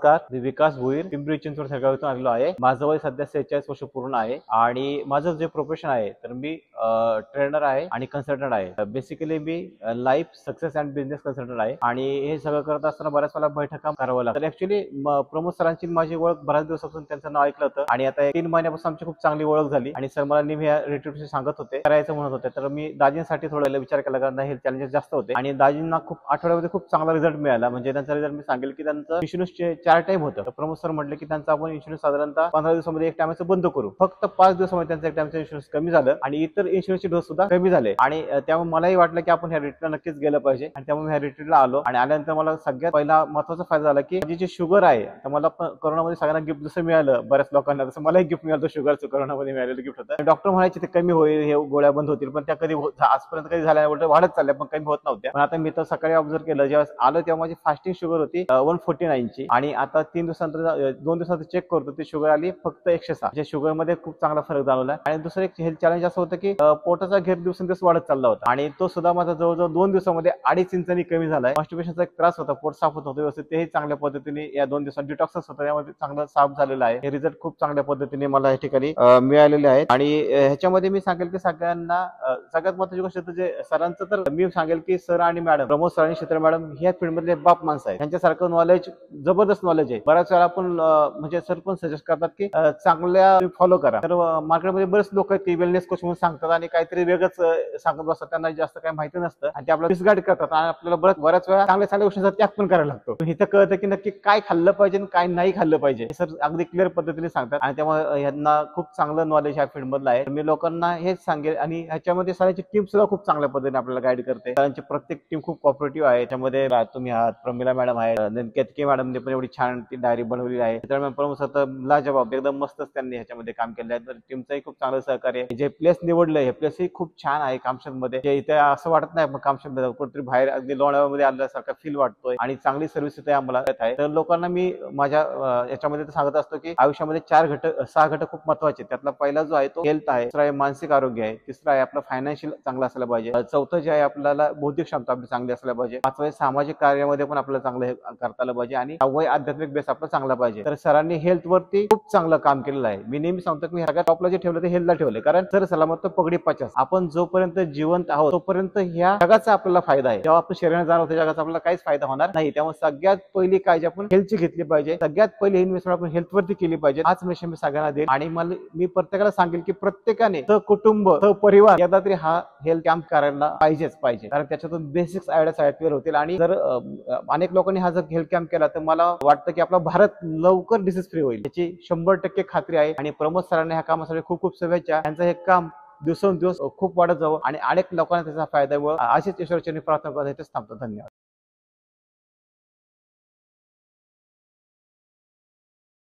नमस्कार, मी विकास भोईर पिंपरी चिंचवड सगळ्यातून आलेलो आहे। माझं वय सध्या 46 वर्ष पूर्ण आहे आणि माझं जे प्रोफेशन आहे तर मी ट्रेनर आहे आणि कन्सल्टंट आहे। Basically me life success and business consultant आहे आणि हे सगळं करत असताना बऱ्याच वेळा बैठका करावं लागतं। ऍक्च्युली प्रमोद सरांची माझी ओळख बऱ्याच दिवसापासून त्यांचं नाव ऐकलं होतं आणि आता 3 महिन्यापासून आमची खूप चांगली ओळख झाली आणि सर मला नेहमी रिट्रीटविषयी सांगत होते, करायचं म्हणत होते। तर मी दाजींसाठी थोडा विचार केला कारण हे चॅलेंजेस जास्त होते आणि दाजींना खूप आठवड्यामध्ये खूप चांगला रिझल्ट मिळाला। म्हणजे त्यांचा रिझल्ट मी सांगेल की त्यांचं इन्शुरन्सचे 4 टाइम होतं। तर प्रमोद सर म्हटले की त्यांचा आपण इन्शुरन्स साधारणतः 15 दिवसामध्ये एक टाइमचं बंद करू। फक्त 5 दिवसामध्ये त्यांचं एक टाइमचं इन्शुरन्स कमी झालं आणि इतर इन्शुरन्सचे डोस सुद्धा कमी झाले आणि त्यामुळे मलाही वाटलं की आपण ह्या रिट्रीटला नक्कीच गेलं पाहिजे आणि त्यामुळे मी ह्या रिट्रीटला आलो आणि आल्यानंतर मला सगळ्यात पहिला महत्त्वाचा फायदा झाला की माझी जी शुगर आहे तर मला कोरोनामध्ये सगळ्यांना गिफ्ट जसं मिळालं बऱ्याच लोकांना तसं मलाही गिफ्ट मिळालं शुगरचं कोरोनामध्ये मिळालेलं गिफ्ट होतं। डॉक्टर म्हणायचे ते कमी होईल, हे गोळ्या बंद होतील, पण त्या कधी आजपर्यंत कधी झाल्या उलट वाढत चालल्या पण कमी होत नव्हत्या। पण आता मी तर सकाळी ऑब्झर्व केलं जेव्हा आलं तेव्हा माझी फास्टिंग शुगर होती 149 ची आणि आता 3 दिवसानंतर 2 दिवसात चेक करतो ती शुगर आली फक्त 106। म्हणजे शुगर मध्ये खूप चांगला फरक जाणवला आणि दुसरं एक हेल्थ चॅलेंज असं होतं की पोटाचा घेर दिवसेंदिवस वाढत चालला होता आणि तो सुद्धा माझा जवळजवळ 2 दिवसामध्ये 2.5 इंचांनी कमी झालाय। कॉन्स्टिपेशनचा एक त्रास होता, पोट साफ होत नव्हतं व्यवस्थित, तेही चांगल्या पद्धतीने या 2 दिवसात डिटॉक्सच होतं त्यामध्ये चांगलं साफ झालेलं आहे। हे रिझल्ट खूप चांगल्या पद्धतीने मला या ठिकाणी मिळालेले आहेत आणि ह्याच्यामध्ये मी सांगेल की सगळ्यांना सगळ्यात महत्त्वाची गोष्ट जे सरांचं तर मी सांगेल की सर आणि मॅडम प्रमोद सर आणि चित्र मॅडम ह्या फील्ड मधले बाप माणसं आहेत। त्यांच्यासारखं नॉलेज जबरदस्त नॉलेज आहे। बऱ्याच वेळा आपण म्हणजे सर पण सजेस्ट करतात की चांगल्या फॉलो करा। तर मार्केटमध्ये बरेच लोक आहेत की वेलनेस कोच म्हणून सांगतात आणि काहीतरी वेगळंच सांगत बसतात, त्यांना जास्त काही माहिती नसतं आणि ते आपल्याला मिसगाईड करतात आणि आपल्याला बऱ्याच वेळा चांगल्या गोष्टींचा त्याग पण करायला लागतो। इथं कळतं की नक्की काय खाल्लं पाहिजे आणि काय नाही खाल्लं पाहिजे सर अगदी क्लिअर पद्धतीने सांगतात आणि त्यामुळे यांना खूप चांगलं नॉलेज ह्या फील्ड मधलं आहे। मी लोकांना हेच सांगेल आणि ह्याच्यामध्ये सरांची टीम सुद्धा खूप चांगल्या पद्धतीने आपल्याला गाईड करते। सरांची प्रत्येक टीम खूप कॉपरेटिव्ह आहे। त्यामध्ये तुम्ही आहात, प्रमिला मॅडम आहेत, केतके मॅडमने पण एवढी छान ती डायरी बनवली आहे। प्रमोद सर लाजवाब एकदम मस्तच त्यांनी ह्याच्यामध्ये काम केलं आहे। तर टीमचंही खूप चांगलं सहकार्य आहे। जे प्लेस निवडलंय हे प्लेसही खूप छान आहे कामशेतमध्ये, जे इथे असं वाटत नाही कामशेत कुठेतरी बाहेर अगदी लोणावळ्यामध्ये आल्यासारखा फील वाटतोय आणि चांगली सर्व्हिस इथे आम्हाला देत आहे। तर लोकांना मी माझ्या याच्यामध्ये सांगत असतो की आयुष्यामध्ये 6 घटक खूप महत्त्वाचे। त्यातला पहिला जो आहे तो हेल्थ आहे, दुसरा आहे मानसिक आरोग्य आहे, तिसरा आहे आपलं फायनान्शियल चांगलं असलं पाहिजे, चौथं जे आहे आपल्याला बौद्धिक क्षमता आपली चांगली असल्या पाहिजे, पाचवं आहे सामाजिक कार्यामध्ये पण आपल्याला चांगलं करता आलं पाहिजे आणि 6वं आध्यात्मिक बेस आपला चांगला पाहिजे। तर सरांनी हेल्थ वरती खूप चांगलं काम केलेलं आहे। मी नेहमी सांगतो की ह्या टॉपला जे ठेवलं ते हेल्थला ठेवलं, कारण सर सलामत पगडी 50। आपण जोपर्यंत जिवंत आहोत तोपर्यंत ह्या जगाचा आपल्याला फायदा आहे। जेव्हा आपण शरीराने जाणार होते जगाचा आपल्याला काहीच फायदा होणार नाही। त्यामुळे सगळ्यात पहिली काळजी आपण हेल्थची घेतली पाहिजे, सगळ्यात पहिली इन्व्हेस्टमेंट आपण हेल्थ वरती केली पाहिजे। हाच मेसेज मी सगळ्यांना देईल आणि मी प्रत्येकाला सांगेल की प्रत्येकाने कुटुंब परिवार एकदा तरी हा हेल्थ कॅम्प करायला पाहिजे, कारण त्याच्यातून बेसिक्स आयडिया क्लिअर होतील आणि जर अनेक लोकांनी हा जर हेल्थ कॅम्प केला तर मला वाटतं की आपला भारत लवकर डिसीज फ्री होईल, याची 100% खात्री आहे। आणि प्रमोद सरांनी ह्या कामासाठी खूप खूप शुभेच्छा। त्यांचं हे काम दिवसेंदिवस खूप वाढत जावं आणि अनेक लोकांना त्याचा फायदा होईल अशीच ईश्वरचरणी प्रार्थना करत थांबतो। धन्यवाद।